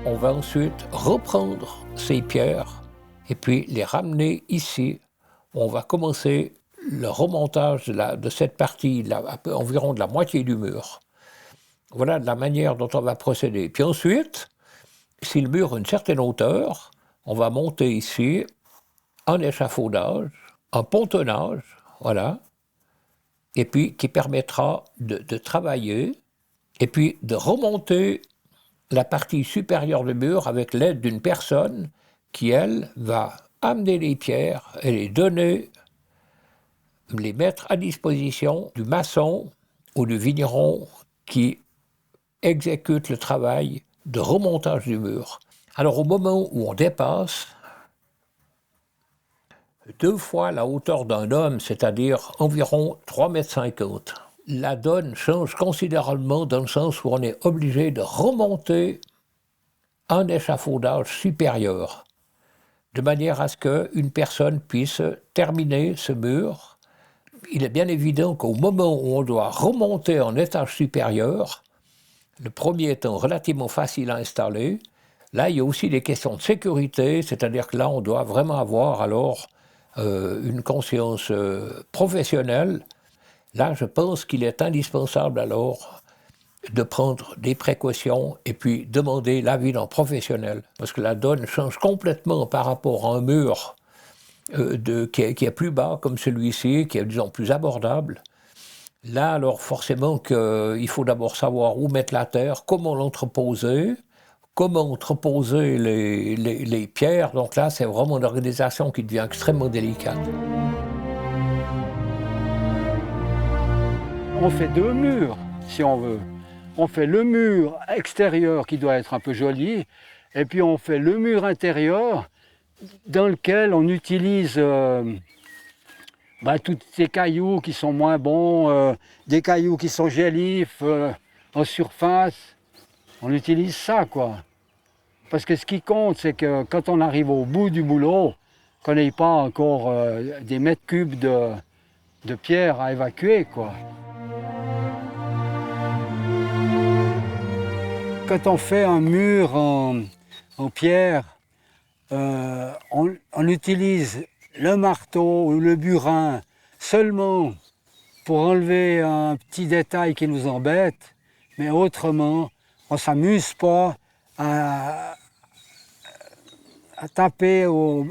On va ensuite reprendre ces pierres et puis les ramener ici. On va commencer le remontage de cette partie, environ de la moitié du mur. Voilà de la manière dont on va procéder. Puis ensuite, si le mur a une certaine hauteur, on va monter ici un échafaudage, un pontonnage, voilà, et puis qui permettra de travailler et puis de remonter la partie supérieure du mur avec l'aide d'une personne qui, elle, va amener les pierres et les mettre à disposition du maçon ou du vigneron qui exécute le travail de remontage du mur. Alors au moment où on dépasse 2 fois la hauteur d'un homme, c'est-à-dire environ 3,50 m, la donne change considérablement dans le sens où on est obligé de remonter un échafaudage supérieur, de manière à ce qu'une personne puisse terminer ce mur. Il est bien évident qu'au moment où on doit remonter un étage supérieur, le premier étant relativement facile à installer, là il y a aussi des questions de sécurité, c'est-à-dire que là on doit vraiment avoir alors une conscience professionnelle. Là, je pense qu'il est indispensable alors de prendre des précautions et puis demander l'avis d'un professionnel. Parce que la donne change complètement par rapport à un mur qui est plus bas, comme celui-ci, qui est, disons, plus abordable. Là, alors, forcément qu'il faut d'abord savoir où mettre la terre, comment l'entreposer, comment entreposer les pierres. Donc là, c'est vraiment une organisation qui devient extrêmement délicate. On fait 2 murs, si on veut. On fait le mur extérieur qui doit être un peu joli, et puis on fait le mur intérieur dans lequel on utilise tous ces cailloux qui sont moins bons, des cailloux qui sont gélifs en surface. On utilise ça, quoi. Parce que ce qui compte, c'est que quand on arrive au bout du boulot, qu'on n'ait pas encore des mètres cubes de pierre à évacuer, quoi. Quand on fait un mur en pierre, on utilise le marteau ou le burin seulement pour enlever un petit détail qui nous embête, mais autrement, on ne s'amuse pas à taper au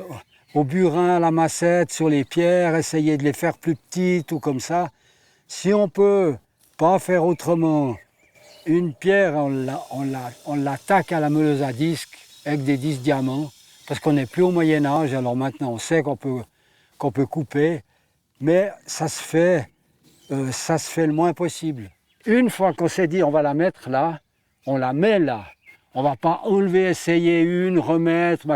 burin, à la massette sur les pierres, essayer de les faire plus petites ou comme ça. Si on ne peut pas faire autrement, une pierre, on l'attaque à la meuleuse à disque avec des disques diamants, parce qu'on n'est plus au Moyen-Âge, alors maintenant on sait qu'on peut couper, mais ça se fait le moins possible. Une fois qu'on s'est dit on va la mettre là, on la met là. On ne va pas enlever, essayer une, remettre,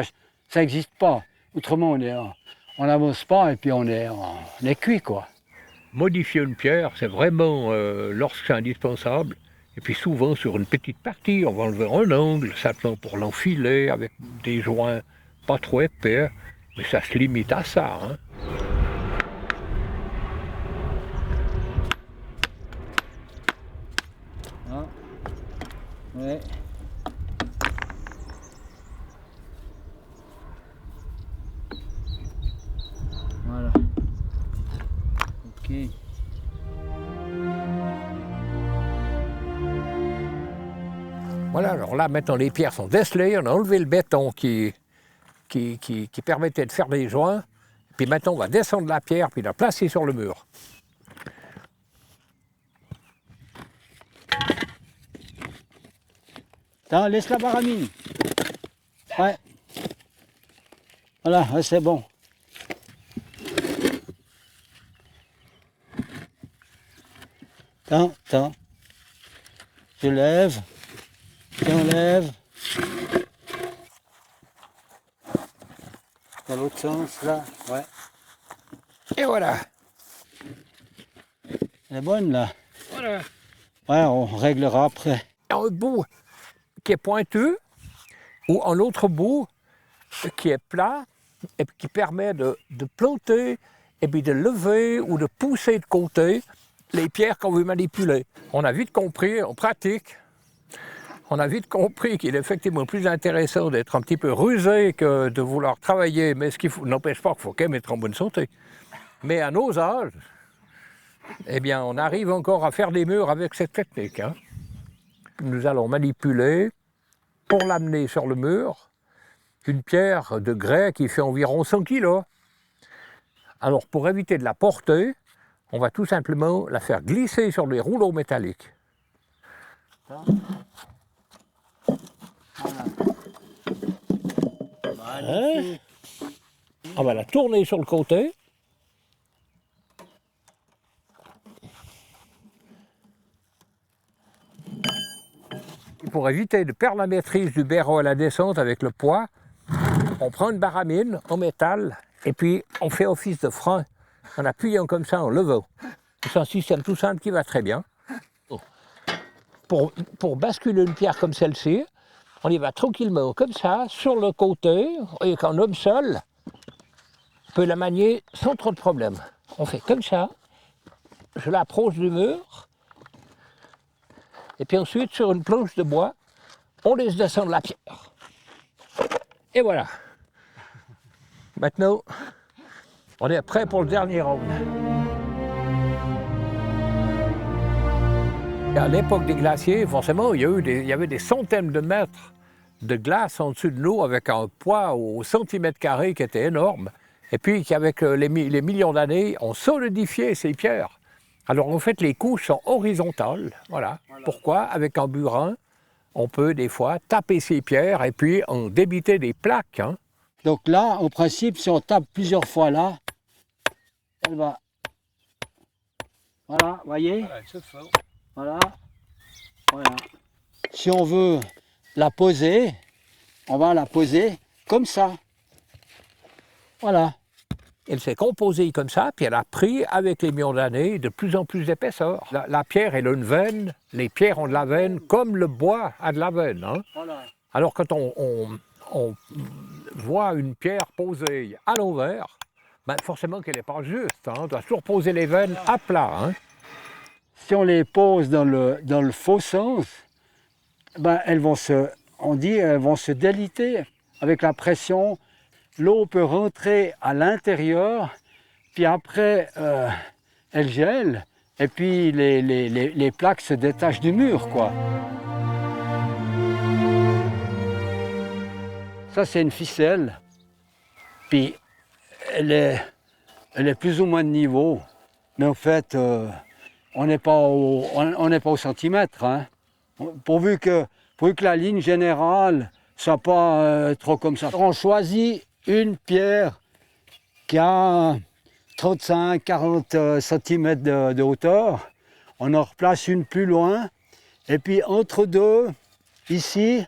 ça n'existe pas. Autrement, on n'avance pas et puis on est cuit, quoi. Modifier une pierre, c'est vraiment lorsque c'est indispensable. Et puis souvent sur une petite partie, on va enlever un angle, simplement pour l'enfiler avec des joints pas trop épais, mais ça se limite à ça. Hein. Ah. Ouais. Voilà. Ok. Voilà, alors là, maintenant, les pierres sont décelées, on a enlevé le béton qui permettait de faire des joints, puis maintenant, on va descendre la pierre, puis la placer sur le mur. Attends, laisse la baramine. Ouais. Voilà, ouais, c'est bon. Attends. Je lève. J'enlève. Dans l'autre sens, là. Ouais. Et voilà. Elle est bonne, là. Voilà. Ouais, on réglera après. Un bout qui est pointu, ou un autre bout qui est plat, et qui permet de planter, et puis de lever ou de pousser de côté les pierres qu'on veut manipuler. On a vite compris, on pratique. on a vite compris qu'il est effectivement plus intéressant d'être un petit peu rusé que de vouloir travailler, mais ce qui n'empêche pas qu'il faut quand même être en bonne santé. Mais à nos âges, eh bien, on arrive encore à faire des murs avec cette technique. Hein. Nous allons manipuler, pour l'amener sur le mur, une pierre de grès qui fait environ 100 kg. Alors, pour éviter de la porter, on va tout simplement la faire glisser sur les rouleaux métalliques. Hein? On va la tourner sur le côté. Pour éviter de perdre la maîtrise du barreau à la descente avec le poids, on prend une baramine en métal et puis on fait office de frein en appuyant comme ça, en levant. C'est un système tout simple qui va très bien. Pour basculer une pierre comme celle-ci, on y va tranquillement comme ça, sur le côté, et qu'un homme seul peut la manier sans trop de problème. On fait comme ça, je l'approche du mur, et puis ensuite, sur une planche de bois, on laisse descendre la pierre. Et voilà. Maintenant, on est prêt pour le dernier round. À l'époque des glaciers, forcément, il y avait des centaines de mètres de glace en dessous de nous avec un poids au centimètre carré qui était énorme. Et puis qu'avec les millions d'années, on solidifiait ces pierres. Alors en fait, les couches sont horizontales. Voilà. Pourquoi? Avec un burin, on peut des fois taper ces pierres et puis en débiter des plaques. Hein. Donc là, au principe, si on tape plusieurs fois là, elle va... Voilà, voyez? Voilà. Voilà. Si on veut la poser, on va la poser comme ça. Voilà. Elle s'est composée comme ça, puis elle a pris, avec les millions d'années, de plus en plus d'épaisseur. La pierre, elle a une veine, les pierres ont de la veine, comme le bois a de la veine. Hein. Voilà. Alors quand on voit une pierre posée à l'envers, ben forcément qu'elle n'est pas juste. Hein. On doit toujours poser les veines à plat. Hein. Si on les pose dans le faux sens, ben elles vont se déliter avec la pression. L'eau peut rentrer à l'intérieur, puis après, elle gèle, et puis les plaques se détachent du mur, quoi. Ça, c'est une ficelle, puis elle est plus ou moins de niveau, mais en fait, on n'est pas au centimètre, hein. Pourvu que la ligne générale soit pas trop comme ça. On choisit une pierre qui a 35-40 cm de hauteur. On en replace une plus loin. Et puis entre deux, ici,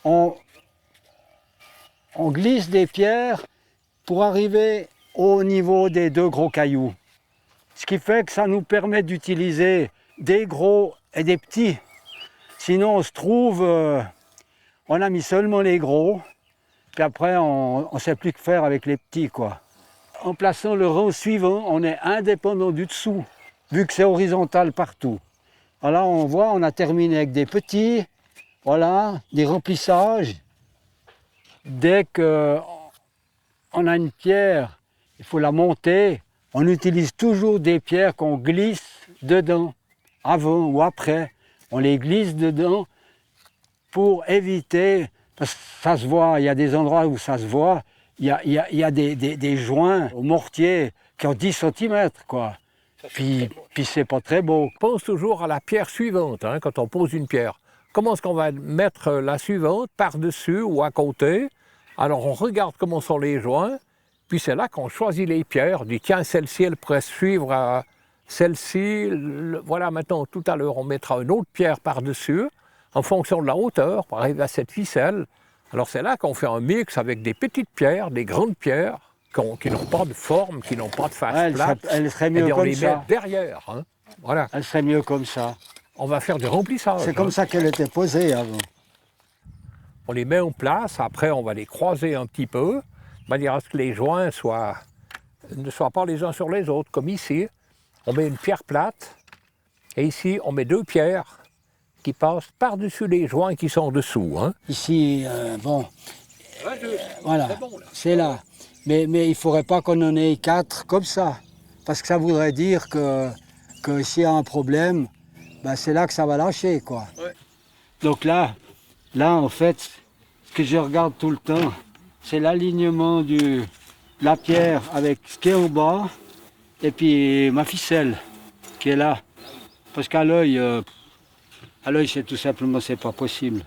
on glisse des pierres pour arriver au niveau des deux gros cailloux. Ce qui fait que ça nous permet d'utiliser des gros et des petits. Sinon, on se trouve, on a mis seulement les gros. Puis après, on ne sait plus que faire avec les petits, quoi. En plaçant le rang suivant, on est indépendant du dessous, vu que c'est horizontal partout. Voilà, on voit, on a terminé avec des petits, voilà, des remplissages. Dès qu'on a une pierre, il faut la monter. On utilise toujours des pierres qu'on glisse dedans, avant ou après. On les glisse dedans pour éviter... Parce que ça se voit, il y a des endroits où ça se voit, il y a des joints au mortier qui ont 10 cm, quoi. Puis c'est pas très beau. On pense toujours à la pierre suivante, hein, quand on pose une pierre. Comment est-ce qu'on va mettre la suivante par-dessus ou à côté? Alors on regarde comment sont les joints, puis c'est là qu'on choisit les pierres. On dit, tiens, celle-ci, elle pourrait suivre à celle-ci. Voilà, maintenant, tout à l'heure, on mettra une autre pierre par-dessus, en fonction de la hauteur, pour arriver à cette ficelle. Alors c'est là qu'on fait un mix avec des petites pierres, des grandes pierres, qui n'ont pas de forme, qui n'ont pas de face plate. Elle serait mieux on comme les ça. met derrière. Hein. Voilà. Elle serait mieux comme ça. On va faire du remplissage. C'est comme ça qu'elle était posée avant. On les met en place, après on va les croiser un petit peu, de manière à ce que les joints ne soient pas les uns sur les autres, comme ici. On met une pierre plate, et ici on met deux pierres qui passe par-dessus les joints qui sont dessous. Hein. Ici, bon, voilà, c'est bon, là. c'est là. Mais il ne faudrait pas qu'on en ait 4 comme ça. Parce que ça voudrait dire que s'il y a un problème, ben c'est là que ça va lâcher, quoi. Ouais. Donc là, en fait, ce que je regarde tout le temps, c'est l'alignement de la pierre avec ce qui est en bas et puis ma ficelle qui est là. Parce qu'à l'œil, c'est tout simplement, c'est pas possible.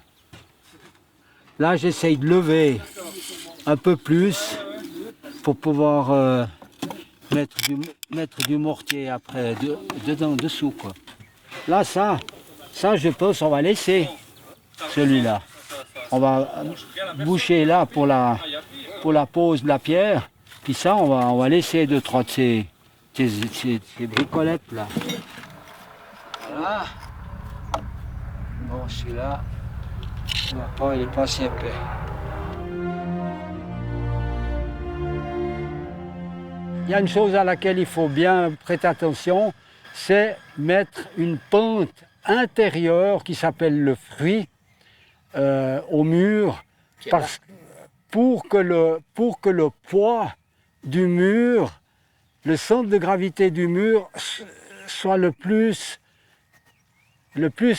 Là, j'essaye de lever un peu plus pour pouvoir mettre du mortier après, dedans, dessous, quoi. Là, ça, je pense, on va laisser celui-là. On va boucher là pour la pose de la pierre. Puis ça, on va laisser 2-3 de ces bricolettes là. Voilà. Bon, celui-là, il est pas assez épais. Il y a une chose à laquelle il faut bien prêter attention, c'est mettre une pente intérieure qui s'appelle le fruit au mur, pour que le poids du mur, le centre de gravité du mur soit le plus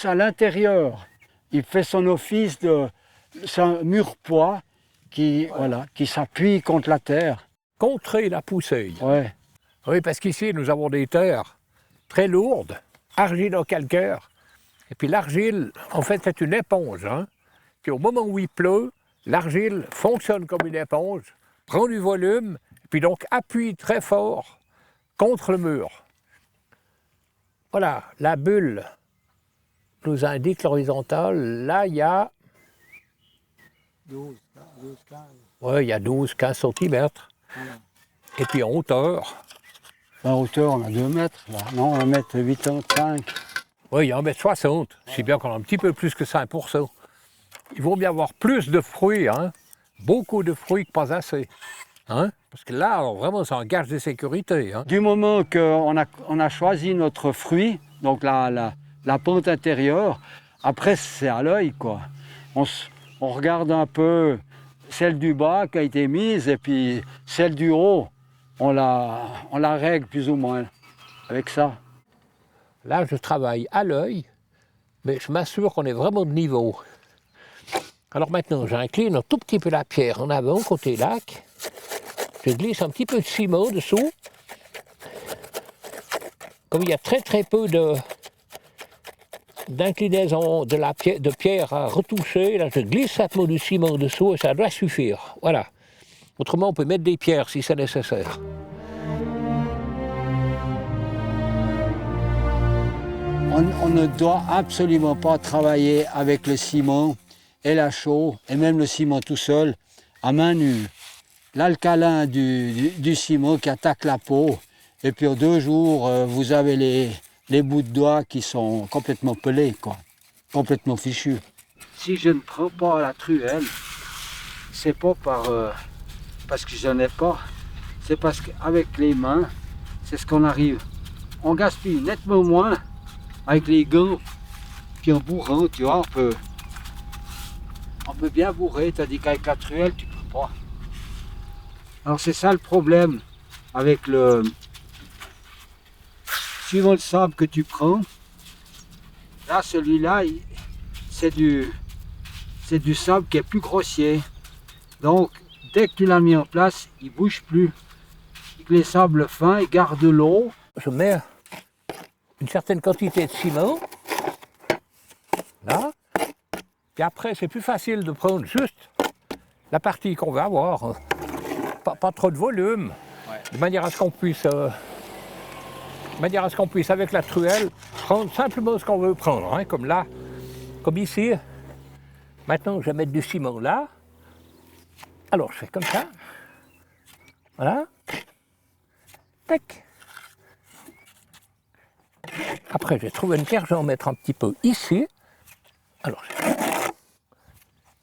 à l'intérieur. Il fait son office c'est un mur poids qui s'appuie contre la terre. Contrer la poussée. Ouais. Oui, parce qu'ici, nous avons des terres très lourdes, argilo-calcaires. Et puis l'argile, en fait, c'est une éponge. Hein? Puis au moment où il pleut, l'argile fonctionne comme une éponge, prend du volume, et puis donc appuie très fort contre le mur. Voilà, la bulle nous indique l'horizontale. Là, il y a 12, 15. Oui, il y a 12-15 cm. Voilà. Et puis en hauteur. En hauteur, on a 2 mètres. Là. Non, 1,85 m. Oui, il y a 1,60 m. C'est bien qu'on a un petit peu plus que 5%. Il vaut bien avoir plus de fruits, hein? Beaucoup de fruits que pas assez. Hein? Parce que là, alors, vraiment, c'est un gage de sécurité. Hein? Du moment qu'on a choisi notre fruit, donc la pente intérieure, après, c'est à l'œil, quoi. On regarde un peu celle du bas qui a été mise, et puis celle du haut, on la règle plus ou moins avec ça. Là, je travaille à l'œil, mais je m'assure qu'on est vraiment de niveau. Alors maintenant, j'incline un tout petit peu la pierre en avant, côté lac. Je glisse un petit peu de ciment dessous. Comme il y a très très peu d'inclinaison de pierre à retoucher, là je glisse simplement du ciment dessous et ça doit suffire. Voilà. Autrement, on peut mettre des pierres si c'est nécessaire. On ne doit absolument pas travailler avec le ciment et la chaux, et même le ciment tout seul, à main nue. L'alcalin du ciment qui attaque la peau, et puis en 2 jours, vous avez les bouts de doigts qui sont complètement pelés, quoi, complètement fichus. Si je ne prends pas la truelle, c'est pas parce que je n'en ai pas, c'est parce qu'avec les mains, c'est ce qu'on arrive. On gaspille nettement moins avec les gants, puis en bourrant, tu vois, on peut bien bourrer, tandis qu'avec la truelle, tu peux pas. Alors c'est ça le problème avec suivant le sable que tu prends. Là, celui-là, c'est du sable qui est plus grossier. Donc, dès que tu l'as mis en place, il ne bouge plus. Les sables fins, ils gardent l'eau. Je mets une certaine quantité de ciment, là, puis après c'est plus facile de prendre juste la partie qu'on veut avoir, pas trop de volume, ouais. de manière à ce qu'on puisse avec la truelle prendre simplement ce qu'on veut prendre, hein, comme là, comme ici. Maintenant je vais mettre du ciment là, alors je fais comme ça, voilà, tac. Après, j'ai trouvé une pierre, je vais en mettre un petit peu ici. Alors,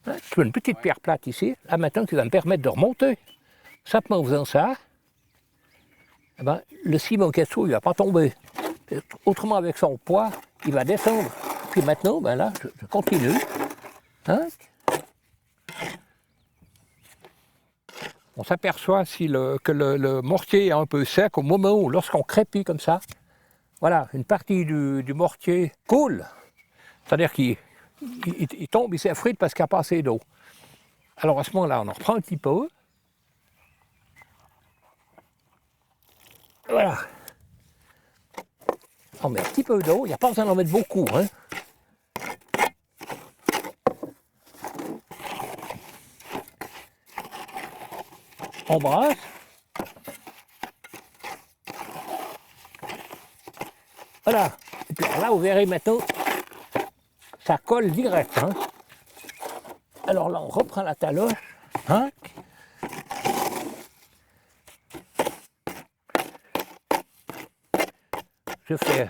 je fais une petite pierre plate ici. Là, maintenant, qui va me permettre de remonter. Simplement en faisant ça, eh ben, le ciment qui est dessous, il ne va pas tomber. Autrement, avec son poids, il va descendre. puis maintenant, ben là, je continue. Hein? On s'aperçoit que le mortier est un peu sec au moment où, lorsqu'on crépit comme ça, voilà, une partie du mortier coule. C'est-à-dire qu'il tombe, il s'effrite parce qu'il n'y a pas assez d'eau. Alors à ce moment-là, on en reprend un petit peu. Voilà. On met un petit peu d'eau, il n'y a pas besoin d'en mettre beaucoup. Hein. On brasse. Voilà. Et puis là, vous verrez maintenant, ça colle direct. Hein. Alors là, on reprend la taloche. Hein. Je fais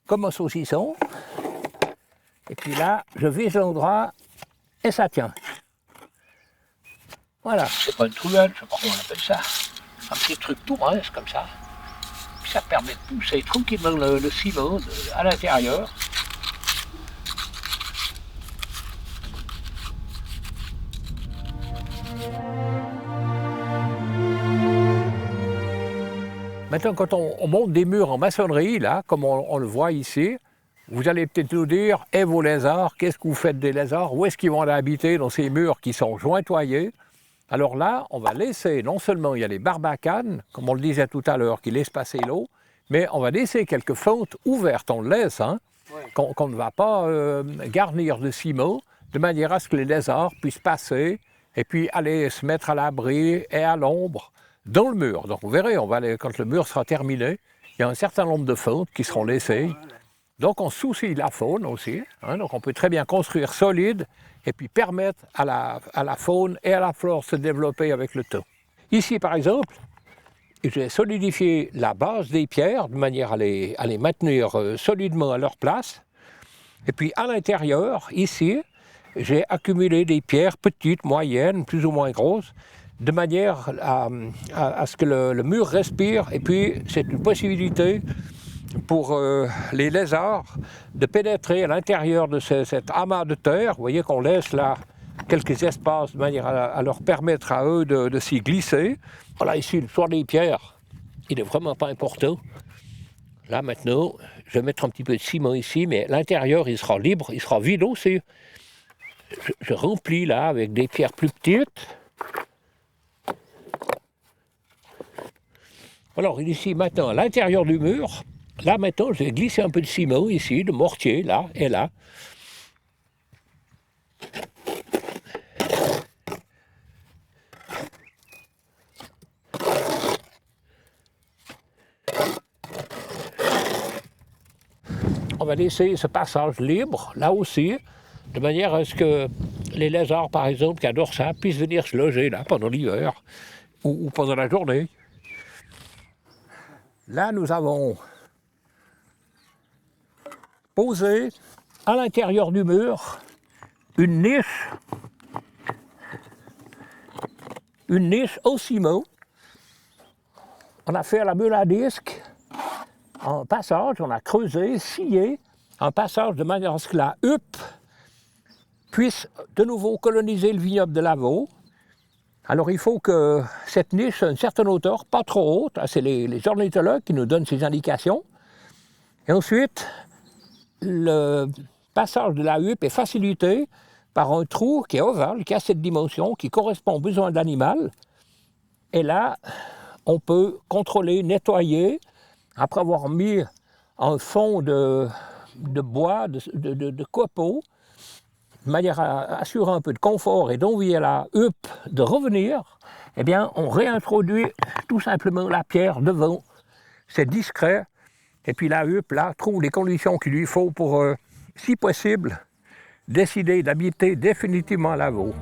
comme un saucisson. Et puis là, je vise l'endroit et ça tient. Voilà. C'est pas une truelle, je sais pas comment on appelle ça. Un petit truc tout mince comme ça. Puis ça permet de pousser tranquillement le ciment à l'intérieur. Maintenant, quand on monte des murs en maçonnerie, là, comme on le voit ici, vous allez peut-être nous dire, « Eh, vos lézards, qu'est-ce que vous faites des lézards? Où est-ce qu'ils vont aller habiter dans ces murs qui sont jointoyés? » Alors là, on va laisser, non seulement il y a les barbacanes, comme on le disait tout à l'heure, qui laissent passer l'eau, mais on va laisser quelques fentes ouvertes, on le laisse, hein, ouais. qu'on ne va pas garnir de ciment, de manière à ce que les lézards puissent passer et puis aller se mettre à l'abri et à l'ombre dans le mur. Donc vous verrez, on va aller, quand le mur sera terminé, il y a un certain nombre de fentes qui seront laissées. Donc on soucie la faune aussi, hein, donc on peut très bien construire solide et puis permettre à la faune et à la flore de se développer avec le temps. Ici par exemple, j'ai solidifié la base des pierres de manière à les maintenir solidement à leur place. Et puis à l'intérieur, ici, j'ai accumulé des pierres petites, moyennes, plus ou moins grosses, de manière à ce que le mur respire. Et puis c'est une possibilité pour les lézards de pénétrer à l'intérieur de cet amas de terre. Vous voyez qu'on laisse là quelques espaces de manière à leur permettre à eux de s'y glisser. Voilà, ici, le choix des pierres, il n'est vraiment pas important. Là, maintenant, je vais mettre un petit peu de ciment ici, mais l'intérieur, il sera libre, il sera vide aussi. Je remplis là avec des pierres plus petites. Alors, ici, maintenant, à l'intérieur du mur, là, maintenant, je vais glisser un peu de ciment ici, de mortier, là et là. On va laisser ce passage libre, là aussi, de manière à ce que les lézards, par exemple, qui adorent ça, puissent venir se loger là pendant l'hiver ou pendant la journée. Là, nous avons posé à l'intérieur du mur une niche au ciment. On a fait à la meule à disque un passage, on a creusé, scié, un passage de manière à ce que la huppe puisse de nouveau coloniser le vignoble de Lavaux. Alors il faut que cette niche ait une certaine hauteur, pas trop haute, c'est les ornithologues qui nous donnent ces indications. Et ensuite, le passage de la huppe est facilité par un trou qui est ovale, qui a cette dimension, qui correspond aux besoins de l'animal. Et là, on peut contrôler, nettoyer, après avoir mis un fond de bois, de copeaux, de manière à assurer un peu de confort et d'envier la huppe de revenir, eh bien, on réintroduit tout simplement la pierre devant. C'est discret. Et puis la huppe, là, trouve les conditions qu'il lui faut pour, si possible, décider d'habiter définitivement Lavaux.